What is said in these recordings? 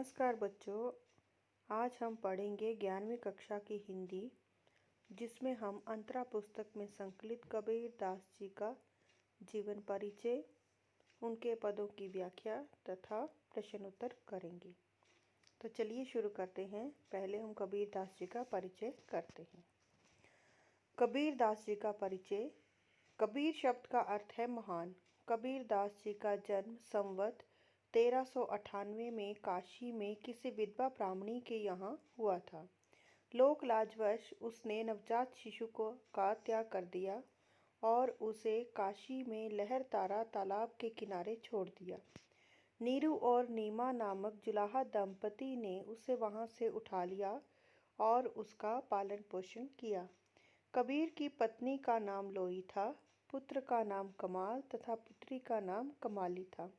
नमस्कार बच्चों। आज हम पढ़ेंगे 11वीं कक्षा की हिंदी, जिसमें हम अंतरा पुस्तक में संकलित कबीर दास जी का जीवन परिचय, उनके पदों की व्याख्या तथा प्रश्न उत्तर करेंगे। तो चलिए शुरू करते हैं। पहले हम कबीर दास जी का परिचय करते हैं। कबीर दास जी का परिचय। कबीर शब्द का अर्थ है महान। कबीर दास जी का जन्म संवत 1398 में काशी में किसी विधवा ब्राह्मणी के यहाँ हुआ था। लोक लाजवश उसने नवजात शिशु का त्याग कर दिया और उसे काशी में लहरतारा तालाब के किनारे छोड़ दिया। नीरू और नीमा नामक जुलाहा दंपति ने उसे वहाँ से उठा लिया और उसका पालन पोषण किया। कबीर की पत्नी का नाम लोई था, पुत्र का नाम कमाल तथा पुत्री का नाम कमाली था।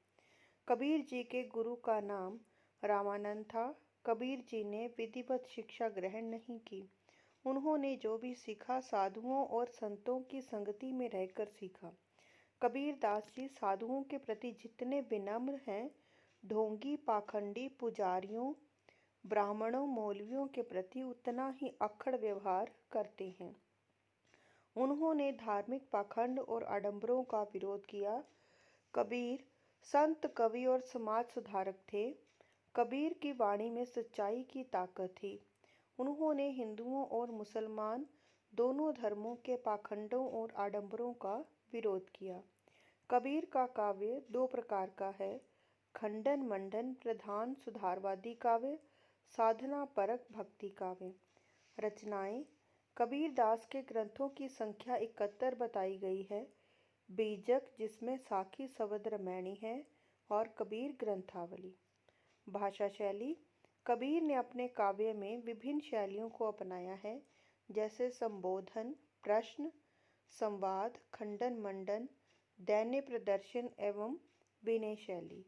कबीर जी के गुरु का नाम रामानंद था। कबीर जी ने विधिवत शिक्षा ग्रहण नहीं की। उन्होंने जो भी सीखा साधुओं और संतों की संगति में रहकर सीखा। कबीर दास जी साधुओं के प्रति जितने विनम्र हैं, ढोंगी पाखंडी पुजारियों ब्राह्मणों मौलवियों के प्रति उतना ही अक्खड़ व्यवहार करते हैं। उन्होंने धार्मिक पाखंड और आडंबरों का विरोध किया। कबीर संत कवि और समाज सुधारक थे। कबीर की वाणी में सच्चाई की ताकत थी। उन्होंने हिंदुओं और मुसलमान दोनों धर्मों के पाखंडों और आडंबरों का विरोध किया। कबीर का काव्य दो प्रकार का है: खंडन मंडन प्रधान सुधारवादी काव्य, साधना परक भक्ति काव्य। रचनाएं। कबीर दास के ग्रंथों की संख्या 71 बताई गई है। बीजक, जिसमें साखी शब्द रामायणी है, और कबीर ग्रंथावली। भाषा शैली। कबीर ने अपने काव्य में विभिन्न शैलियों को अपनाया है, जैसे संबोधन, प्रश्न, संवाद, खंडन मंडन, दैन्य प्रदर्शन एवं विनय शैली।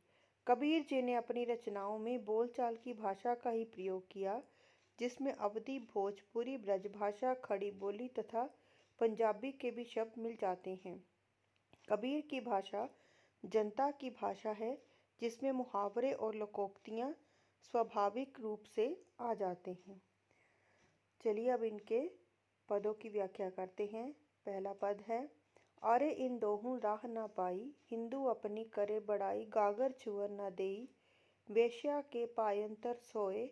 कबीर जी ने अपनी रचनाओं में बोलचाल की भाषा का ही प्रयोग किया, जिसमें अवधी, भोजपुरी, ब्रजभाषा, खड़ी बोली तथा पंजाबी के भी शब्द मिल जाते हैं। कबीर की भाषा जनता की भाषा है, जिसमें मुहावरे और लोकोक्तियाँ स्वाभाविक रूप से आ जाते हैं। चलिए अब इनके पदों की व्याख्या करते हैं। पहला पद है: अरे इन दोहूं राह न पाई, हिंदू अपनी करे बड़ाई, गागर छुअर न देई, वेश्या के पायंतर सोए,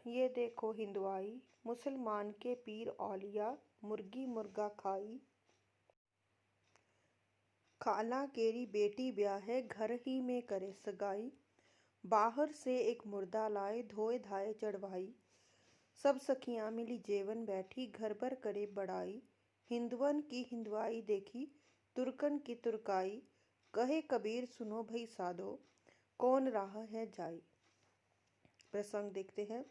ये देखो हिंदुआई, मुसलमान के पीर औलिया, मुर्गी मुर्गा खाई, खाला केरी बेटी ब्याह है, घर ही में करे सगाई, बाहर से एक मुर्दा लाए, धोए धाए चढ़वाई, सब सखियाँ मिली जेवन बैठी, घर भर करे बड़ाई, हिंदुअन की हिंदुआई देखी, तुर्कन की तुर्काई, कहे कबीर सुनो भई साधो, कौन राह है जाई। प्रसंग देखते हैं।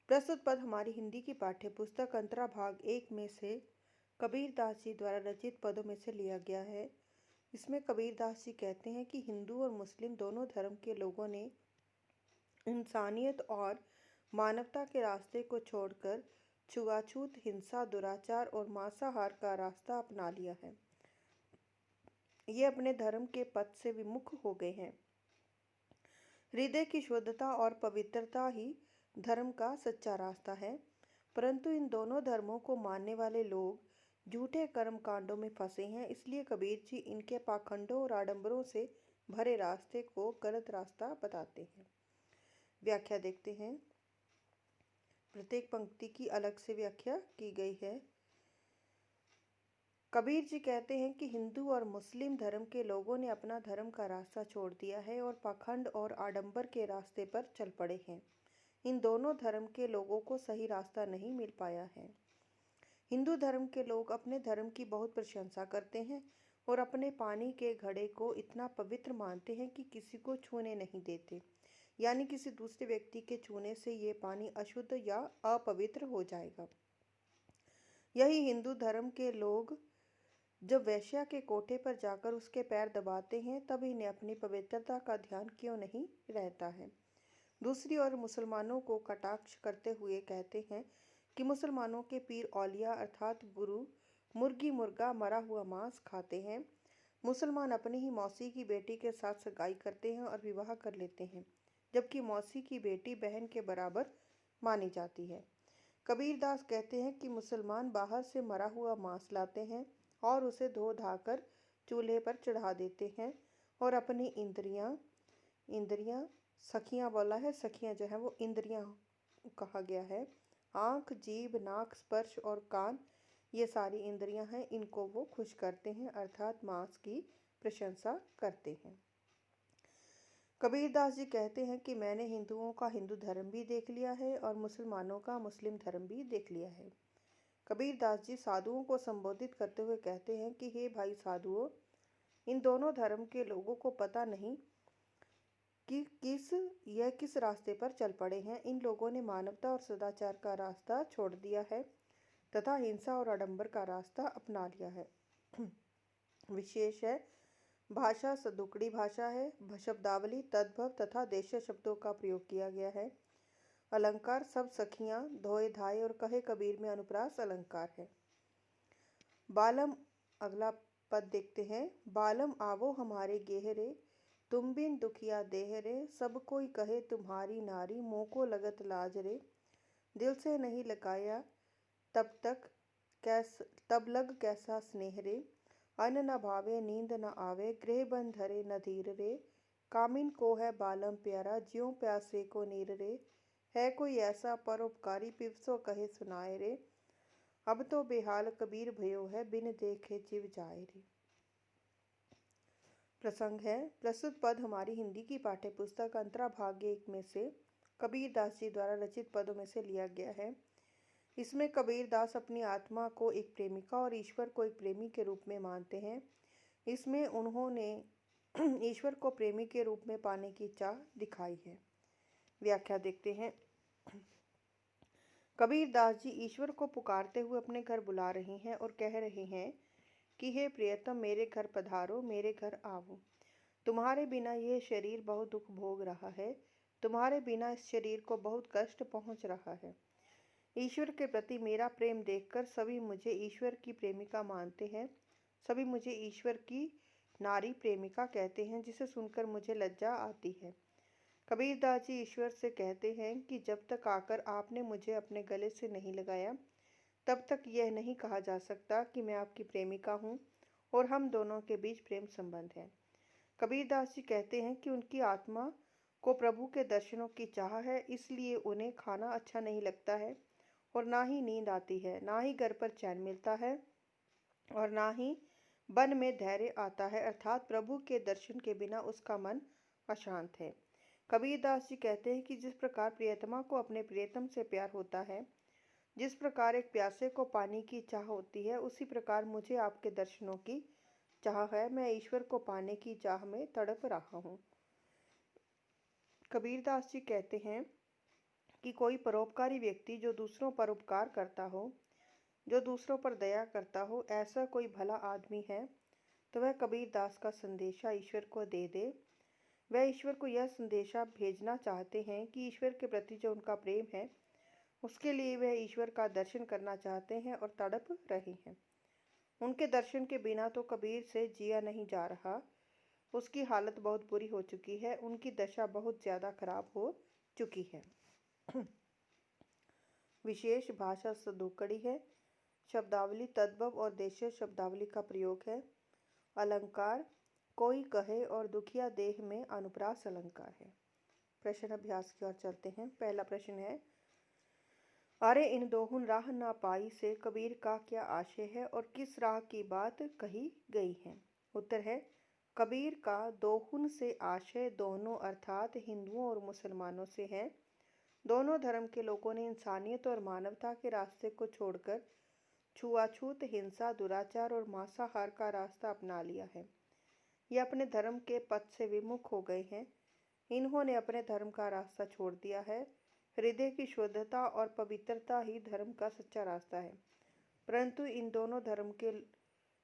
प्रस्तुत पद हमारी हिंदी की पाठ्य पुस्तक अंतरा भाग 1 में से कबीर दास जी द्वारा रचित पदों में से लिया गया है। इसमें कबीर दास जी कहते हैं कि हिंदू और मुस्लिम दोनों धर्म के लोगों ने इंसानियत और मानवता के रास्ते को छोड़कर छुआछूत, हिंसा, दुराचार और मांसाहार का रास्ता अपना लिया है। ये अपने धर्म के पथ से विमुख हो गए हैं। हृदय की शुद्धता और पवित्रता ही धर्म का सच्चा रास्ता है, परंतु इन दोनों धर्मों को मानने वाले लोग झूठे कर्म कांडों में फंसे हैं। इसलिए कबीर जी इनके पाखंडों और आडंबरों से भरे रास्ते को गलत रास्ता बताते हैं। व्याख्या देखते हैं। प्रत्येक पंक्ति की अलग से व्याख्या की गई है। कबीर जी कहते हैं कि हिंदू और मुस्लिम धर्म के लोगों ने अपना धर्म का रास्ता छोड़ दिया है और पाखंड और आडंबर के रास्ते पर चल पड़े हैं। इन दोनों धर्म के लोगों को सही रास्ता नहीं मिल पाया है। हिंदू धर्म के लोग अपने धर्म की बहुत प्रशंसा करते हैं और अपने पानी के घड़े को इतना पवित्र मानते हैं कि किसी को छूने नहीं देते, यानी किसी दूसरे व्यक्ति के छूने से ये पानी अशुद्ध या अपवित्र हो जाएगा। यही हिंदू धर्म के लोग जब वेश्या के कोठे पर जाकर उसके पैर दबाते हैं, तब इन्हें अपनी पवित्रता का ध्यान क्यों नहीं रहता है। दूसरी ओर मुसलमानों को कटाक्ष करते हुए कहते हैं कि मुसलमानों के पीर औलिया अर्थात गुरु मुर्गी मुर्गा मरा हुआ मांस खाते हैं। मुसलमान अपनी ही मौसी की बेटी के साथ सगाई करते हैं और विवाह कर लेते हैं, जबकि मौसी की बेटी बहन के बराबर मानी जाती है। कबीरदास कहते हैं कि मुसलमान बाहर से मरा हुआ मांस लाते हैं और उसे धो धाकर चूल्हे पर चढ़ा देते हैं और अपनी इंद्रियां इंद्रियां सखियां बोला है, सखियां जो है वो इंद्रियां कहा गया है। आँख, जीभ, नाक, स्पर्श और कान, ये सारी इंद्रियां हैं, इनको वो खुश करते हैं, अर्थात मांस की प्रशंसा करते हैं। कबीरदास जी कहते हैं कि मैंने हिंदुओं का हिंदू धर्म भी देख लिया है और मुसलमानों का मुस्लिम धर्म भी देख लिया है। कबीरदास जी साधुओं को संबोधित करते हुए कहते हैं कि हे भाई साधुओं, इन दोनों धर्म के लोगों को पता नहीं कि किस रास्ते पर चल पड़े हैं। इन लोगों ने मानवता और सदाचार का रास्ता छोड़ दिया है तथा हिंसा और आडंबर का रास्ता अपना लिया है। विशेष है भाषा सदुकड़ी भाषा है। शब्दावली, तद्भव तथा देश शब्दों का प्रयोग किया गया है। अलंकार सब सखियां, धोए धाए और कहे कबीर में अनुप्रास अलंकार है। बालम, अगला पद देखते हैं। बालम आवो हमारे गेहरे, तुम बिन दुखिया देह रे, सब कोई कहे तुम्हारी नारी, मुँह को लगत लाज रे। दिल से नहीं लगाया तब लग कैसा स्नेह रे, अन्न न भावे नींद न आवे, गृह बन धरे न धीर रे। कामिन को है बालम प्यारा, ज्यों प्यासे को नीर रे, है कोई ऐसा परोपकारी, पिवसो कहे सुनाए रे। अब तो बेहाल कबीर भयो है, बिन देखे चिव जाए रे। प्रसंग है। प्रस्तुत पद हमारी हिंदी की पाठ्य पुस्तक अंतरा भाग 1 में से कबीरदास जी द्वारा रचित पदों में से लिया गया है। इसमें कबीरदास अपनी आत्मा को एक प्रेमिका और ईश्वर को एक प्रेमी के रूप में मानते हैं। इसमें उन्होंने ईश्वर को प्रेमी के रूप में पाने की चाह दिखाई है। व्याख्या देखते हैं। कबीरदास जी ईश्वर को पुकारते हुए अपने घर बुला रहे हैं और कह रहे हैं कि हे प्रियतम, मेरे घर पधारो, मेरे घर आओ। तुम्हारे बिना यह शरीर बहुत दुख भोग रहा है, तुम्हारे बिना इस शरीर को बहुत कष्ट पहुंच रहा है। ईश्वर के प्रति मेरा प्रेम देखकर सभी मुझे ईश्वर की प्रेमिका मानते हैं, सभी मुझे ईश्वर की नारी प्रेमिका कहते हैं, जिसे सुनकर मुझे लज्जा आती है। कबीरदास जी ईश्वर से कहते हैं कि जब तक आकर आपने मुझे अपने गले से नहीं लगाया, तब तक यह नहीं कहा जा सकता कि मैं आपकी प्रेमिका हूँ और हम दोनों के बीच प्रेम संबंध है। कबीरदास जी कहते हैं कि उनकी आत्मा को प्रभु के दर्शनों की चाह है, इसलिए उन्हें खाना अच्छा नहीं लगता है और ना ही नींद आती है, ना ही घर पर चैन मिलता है और ना ही मन में धैर्य आता है, अर्थात प्रभु के दर्शन के बिना उसका मन अशांत है। कबीरदास जी कहते हैं कि जिस प्रकार प्रियतमा को अपने प्रियतम से प्यार होता है, जिस प्रकार एक प्यासे को पानी की चाह होती है, उसी प्रकार मुझे आपके दर्शनों की चाह है। मैं ईश्वर को पाने की चाह में तड़प रहा हूँ। कबीरदास जी कहते हैं कि कोई परोपकारी व्यक्ति जो दूसरों पर उपकार करता हो, जो दूसरों पर दया करता हो, ऐसा कोई भला आदमी है तो वह कबीरदास का संदेशा ईश्वर को दे दे। वह ईश्वर को यह संदेशा भेजना चाहते हैं कि ईश्वर के प्रति जो उनका प्रेम है, उसके लिए वह ईश्वर का दर्शन करना चाहते हैं और तड़प रहे हैं। उनके दर्शन के बिना तो कबीर से जिया नहीं जा रहा। उसकी हालत बहुत बुरी हो चुकी है, उनकी दशा बहुत ज़्यादा खराब हो चुकी है। विशेष भाषा सदुकड़ी है। शब्दावली तद्भव और देशीय शब्दावली का प्रयोग है। अलंकार कोई कहे और दुखिया देह में अनुप्रास अलंकार है। प्रश्न अभ्यास की ओर चलते हैं। पहला प्रश्न है, अरे इन दोहुन राह ना पाई से कबीर का क्या आशय है और किस राह की बात कही गई है? उत्तर है, कबीर का दोहुन से आशय दोनों अर्थात हिंदुओं और मुसलमानों से है। दोनों धर्म के लोगों ने इंसानियत और मानवता के रास्ते को छोड़कर छुआछूत, हिंसा, दुराचार और मांसाहार का रास्ता अपना लिया है। ये अपने धर्म के पथ से विमुख हो गए हैं। इन्होंने अपने धर्म का रास्ता छोड़ दिया है। हृदय की शुद्धता और पवित्रता ही धर्म का सच्चा रास्ता है, परंतु इन दोनों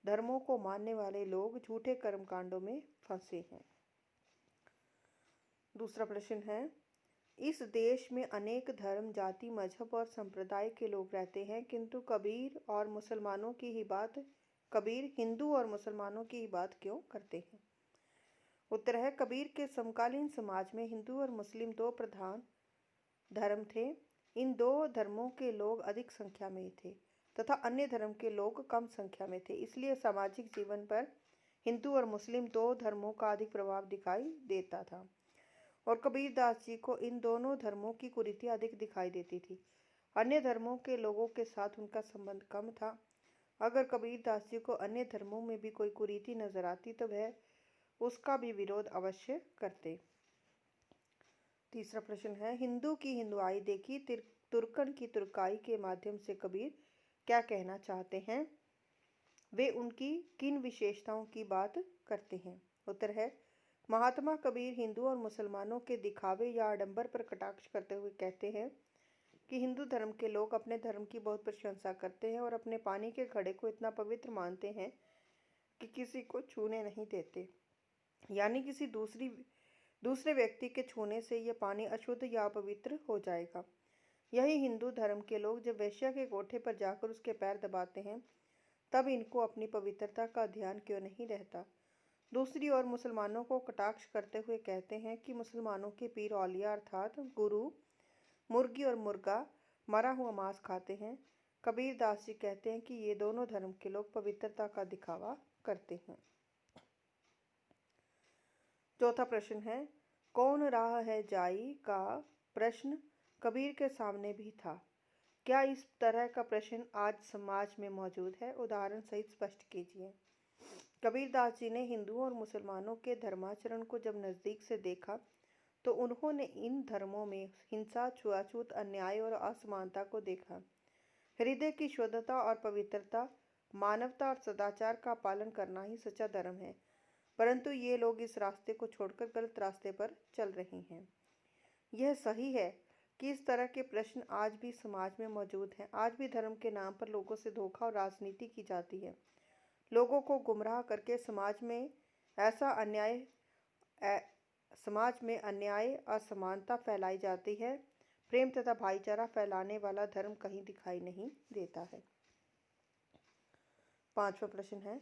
धर्मों को मानने वाले लोग झूठे कर्मकांडों में फंसे हैं। दूसरा प्रश्न है, इस देश में अनेक धर्म, जाति, मजहब और संप्रदाय के लोग रहते हैं, किंतु कबीर हिंदू और मुसलमानों की ही बात क्यों करते हैं? उत्तर है कबीर के समकालीन समाज में हिंदू और मुस्लिम दो प्रधान धर्म थे। इन दो धर्मों के लोग अधिक संख्या में थे तथा अन्य धर्म के लोग कम संख्या में थे, इसलिए सामाजिक जीवन पर हिंदू और मुस्लिम दो धर्मों का अधिक प्रभाव दिखाई देता था और कबीरदास जी को इन दोनों धर्मों की कुरीतियां अधिक दिखाई देती थी। अन्य धर्मों के लोगों के साथ उनका संबंध कम था। अगर कबीरदास जी को अन्य धर्मों में भी कोई कुरीति नजर आती तो वह उसका भी विरोध अवश्य करते। तीसरा प्रश्न है हिंदू की हिंदुआई देखी तुर्कन की तुर्काई के माध्यम से कबीर क्या कहना चाहते हैं? वे उनकी किन विशेषताओं की बात करते हैं? उत्तर है महात्मा कबीर हिंदू और मुसलमानों के दिखावे या आडंबर पर कटाक्ष करते हुए कहते हैं कि हिंदू धर्म के लोग अपने धर्म की बहुत प्रशंसा करते हैं और अपने पानी के घड़े को इतना पवित्र मानते हैं कि किसी को छूने नहीं देते, यानी किसी दूसरे व्यक्ति के छूने से यह पानी अशुद्ध या अपवित्र हो जाएगा। यही हिंदू धर्म के लोग जब वेश्या के कोठे पर जाकर उसके पैर दबाते हैं तब इनको अपनी पवित्रता का ध्यान क्यों नहीं रहता। दूसरी ओर मुसलमानों को कटाक्ष करते हुए कहते हैं कि मुसलमानों के पीर औलिया अर्थात गुरु मुर्गी और मुर्गा मरा हुआ मांस खाते हैं। कबीरदास जी कहते हैं कि ये दोनों धर्म के लोग पवित्रता का दिखावा करते हैं। चौथा प्रश्न है कौन राह है जाई का प्रश्न कबीर के सामने भी था। क्या इस तरह का प्रश्न आज समाज में मौजूद है? उदाहरण सहित स्पष्ट कीजिए। कबीरदास जी ने हिंदुओं और मुसलमानों के धर्माचरण को जब नज़दीक से देखा तो उन्होंने इन धर्मों में हिंसा, छुआछूत, अन्याय और असमानता को देखा। हृदय की शुद्धता और पवित्रता, मानवता और सदाचार का पालन करना ही सच्चा धर्म है, परंतु ये लोग इस रास्ते को छोड़कर गलत रास्ते पर चल रहे हैं। यह सही है कि इस तरह के प्रश्न आज भी समाज में मौजूद हैं। आज भी धर्म के नाम पर लोगों से धोखा और राजनीति की जाती है। लोगों को गुमराह करके समाज में अन्याय, असमानता फैलाई जाती है। प्रेम तथा भाईचारा फैलाने वाला धर्म कहीं दिखाई नहीं देता है। पांचवा प्रश्न है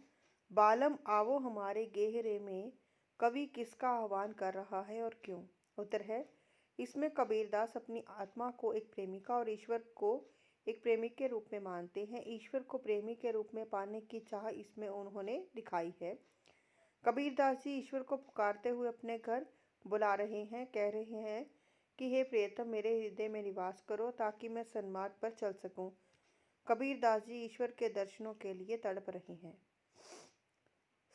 बालम आवो हमारे गेहरे में कवि किसका आह्वान कर रहा है और क्यों? उत्तर है इसमें कबीरदास अपनी आत्मा को एक प्रेमिका और ईश्वर को एक प्रेमिक के रूप में मानते हैं। ईश्वर को प्रेमी के रूप में पाने की चाह इसमें उन्होंने दिखाई है। कबीरदास जी ईश्वर को पुकारते हुए अपने घर बुला रहे हैं, कह रहे हैं कि हे प्रियतम मेरे हृदय में निवास करो ताकि मैं सन्मार्ग पर चल सकूं। कबीरदास जी ईश्वर के दर्शनों के लिए तड़प रहे हैं।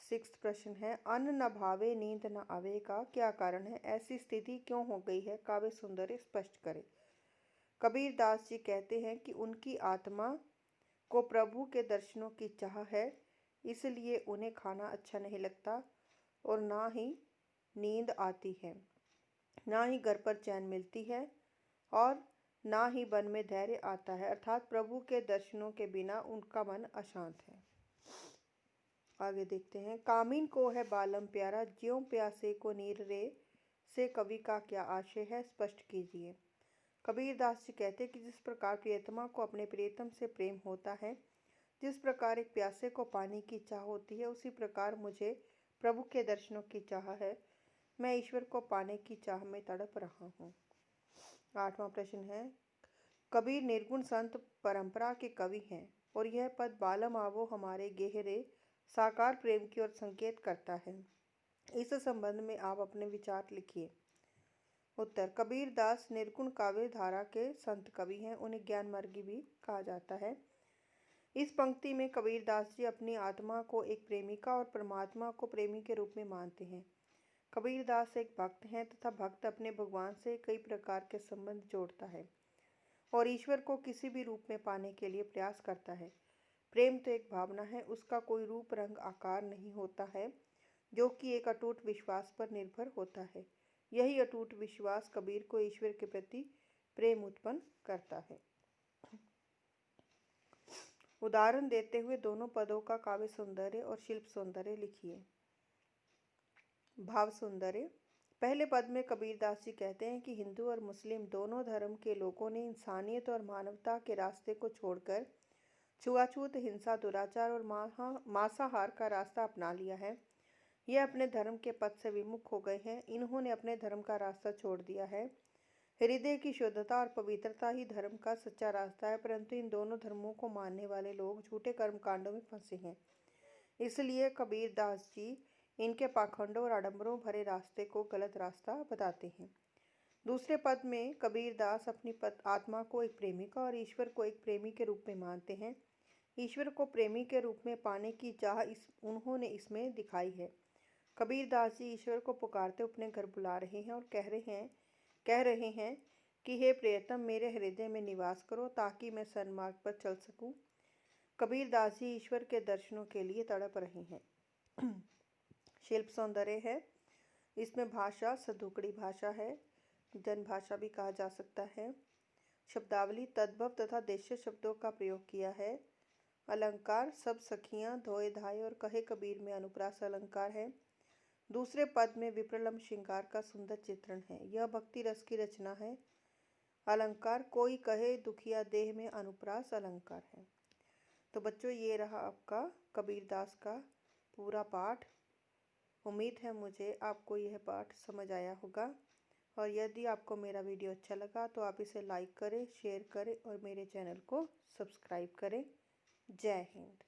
सिक्स्थ प्रश्न है अन्न न भावे नींद न आवे का क्या कारण है? ऐसी स्थिति क्यों हो गई है? काव्य सुंदर स्पष्ट करे। कबीरदास जी कहते हैं कि उनकी आत्मा को प्रभु के दर्शनों की चाह है, इसलिए उन्हें खाना अच्छा नहीं लगता और ना ही नींद आती है, ना ही घर पर चैन मिलती है और ना ही मन में धैर्य आता है, अर्थात प्रभु के दर्शनों के बिना उनका मन अशांत है। आगे देखते हैं कामीन को है बालम प्यारा ज्यों प्यासे को नीर रे से कवि का क्या आशय है? स्पष्ट कीजिए। कबीरदास जी कहते हैं कि जिस प्रकार प्रियतमा को अपने प्रियतम से प्रेम होता है, जिस प्रकार एक प्यासे को पानी की चाह होती है, उसी प्रकार मुझे प्रभु के दर्शनों की चाह है। मैं ईश्वर को पाने की चाह में तड़प रहा हूँ। आठवां प्रश्न है कबीर निर्गुण संत परंपरा के कवि हैं और यह पद बालम आवो हमारे गेहरे साकार प्रेम की ओर संकेत करता है। इस संबंध में आप अपने विचार लिखिए। उत्तर कबीरदास निर्गुण काव्य धारा के संत कवि हैं, उन्हें ज्ञान मार्गी भी कहा जाता है। इस पंक्ति में कबीरदास जी अपनी आत्मा को एक प्रेमिका और परमात्मा को प्रेमी के रूप में मानते हैं। कबीरदास एक भक्त हैं तथा भक्त अपने भगवान से कई प्रकार के संबंध जोड़ता है और ईश्वर को किसी भी रूप में पाने के लिए प्रयास करता है। प्रेम तो एक भावना है, उसका कोई रूप रंग आकार नहीं होता है, जो कि एक अटूट विश्वास पर निर्भर होता है। यही अटूट विश्वास कबीर को ईश्वर के प्रति प्रेम उत्पन्न करता है। उदाहरण देते हुए दोनों पदों का काव्य सौंदर्य और शिल्प सौंदर्य लिखिए। भाव सौंदर्य पहले पद में कबीरदास जी कहते हैं कि हिंदू और मुस्लिम दोनों धर्म के लोगों ने इंसानियत और मानवता के रास्ते को छोड़कर छुआछूत, हिंसा, दुराचार और मांसाहार का रास्ता अपना लिया है। ये अपने धर्म के पथ से विमुख हो गए हैं। इन्होंने अपने धर्म का रास्ता छोड़ दिया है। हृदय की शुद्धता और पवित्रता ही धर्म का सच्चा रास्ता है, परंतु इन दोनों धर्मों को मानने वाले लोग झूठे कर्म कांडों में फंसे हैं। इसलिए कबीर दास जी इनके पाखंडों और आडंबरों भरे रास्ते को गलत रास्ता बताते हैं। दूसरे पद में कबीर दास अपनी आत्मा को एक प्रेमिका और ईश्वर को एक प्रेमी के रूप में मानते हैं। ईश्वर को प्रेमी के रूप में पाने की चाह उन्होंने इसमें दिखाई है। कबीर दास जी ईश्वर को पुकारते अपने घर बुला रहे हैं और कह रहे हैं कि हे प्रियतम, मेरे हृदय में निवास करो ताकि मैं सन्मार्ग पर चल सकूं। कबीर दास जी ईश्वर के दर्शनों के लिए तड़प रहे हैं। शिल्प सौंदर्य है। इसमें भाषा सधुकड़ी भाषा है, जन भाषा भी कहा जा सकता है। शब्दावली तद्भव तथा देश्य शब्दों का प्रयोग किया है। अलंकार सब सखियां धोए धाए और कहे कबीर में अनुप्रास अलंकार है। दूसरे पद में विप्रलंब श्रृंगार का सुंदर चित्रण है। यह भक्ति रस की रचना है। अलंकार कोई कहे दुखिया देह में अनुप्रास अलंकार है। तो बच्चों, ये रहा आपका कबीरदास का पूरा पाठ। उम्मीद है मुझे आपको यह पाठ समझ आया होगा, और यदि आपको मेरा वीडियो अच्छा लगा तो आप इसे लाइक करें, शेयर करें और मेरे चैनल को सब्सक्राइब करें। जय हिंद।